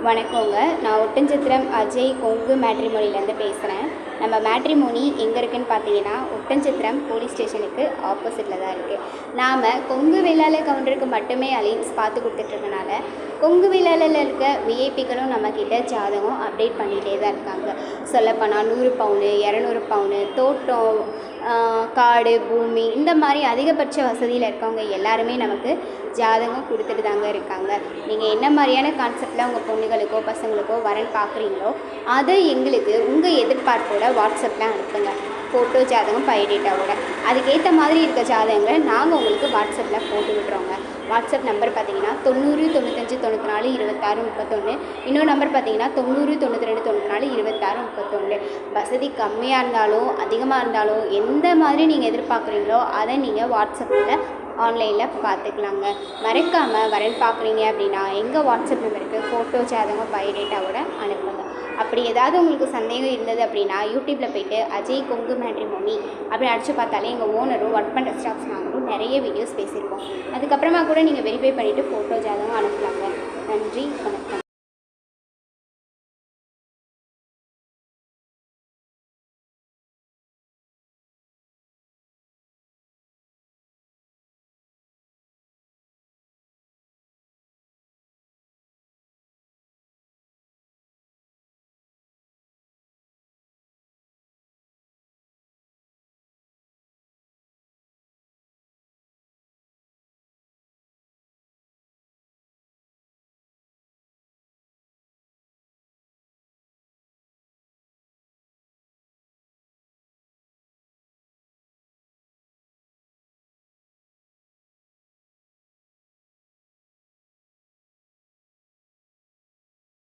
வணக்கங்க. நான் ஒட்டன்சத்திரம் அஜய் கொங்கு மேட்ரிமோனிலேருந்து பேசுகிறேன். நம்ம மேட்ரிமோனி எங்கே இருக்குதுன்னு பார்த்தீங்கன்னா, ஒட்டன்சத்திரம் போலீஸ் ஸ்டேஷனுக்கு ஆப்போசிட்டில் தான் இருக்குது. நாம் கொங்கு வேளாளர் கவுண்டருக்கு மட்டுமே அலைன்ஸ் பார்த்து கொடுத்துட்ருக்கனால, கொங்கு வேளாளரில் இருக்க விஐபிக்களும் நம்மக்கிட்ட ஜாதகம் அப்டேட் பண்ணிகிட்டே தான் இருக்காங்க. சொல்லப்போனால் 100 பவுனு, 200 பவுனு, தோட்டம், காடு, பூமி இந்த மாதிரி அதிகபட்ச வசதியில் இருக்கவங்க எல்லாருமே நமக்கு ஜாதகம் கொடுத்துட்டு தாங்க இருக்காங்க. நீங்கள் என்ன மாதிரியான கான்செப்டில் உங்கள் பொண்ணுகளுக்கோ பசங்களுக்கோ வரன் பார்க்குறீங்களோ அதை எங்களுக்கு உங்கள் எதிர்பார்ப்போட வாட்ஸ்அப்பில் அனுப்புங்க. ஃபோட்டோ ஜாதகம் பயோடேட்டாவோட அதுக்கேற்ற மாதிரி இருக்க ஜாதகங்களை நாங்கள் உங்களுக்கு வாட்ஸ்அப்பில் போட்டு விடுறோங்க. வாட்ஸ்அப் நம்பர் பார்த்தீங்கன்னா 90 95 94 26 31. இன்னொரு நம்பர் பார்த்தீங்கன்னா 90 92 94 26 31. வசதி கம்மியாக இருந்தாலும் அதிகமாக இருந்தாலும் எந்த மாதிரி நீங்கள் எதிர்பார்க்குறீங்களோ அதை நீங்கள் வாட்ஸ்அப்பில் ஆன்லைனில் பார்த்துக்கலாங்க. மறக்காமல் வரன் பார்க்குறீங்க அப்படின்னா எங்கள் வாட்ஸ்அப் நம்பருக்கு ஃபோட்டோ ஜாதகம் பயோடேட்டாவோட அனுப்புங்க. அப்படி ஏதாவது உங்களுக்கு சந்தேகம் இருந்தது அப்படின்னா யூடியூப்பில் போய்ட்டு அஜய் கொங்கு மேட்ரிமோனி அப்படி அடித்து பார்த்தாலே எங்கள் ஓனரும் ஒர்க் பண்ணுற ஸ்டாஃப்ஸ் நாங்களும் நிறைய வீடியோஸ் பேசியிருக்கோம். அதுக்கப்புறமா கூட நீங்கள் வெரிஃபை பண்ணிவிட்டு ஃபோட்டோ ஜாதகம் அனுப்பலாங்க. நன்றி, வணக்கம்.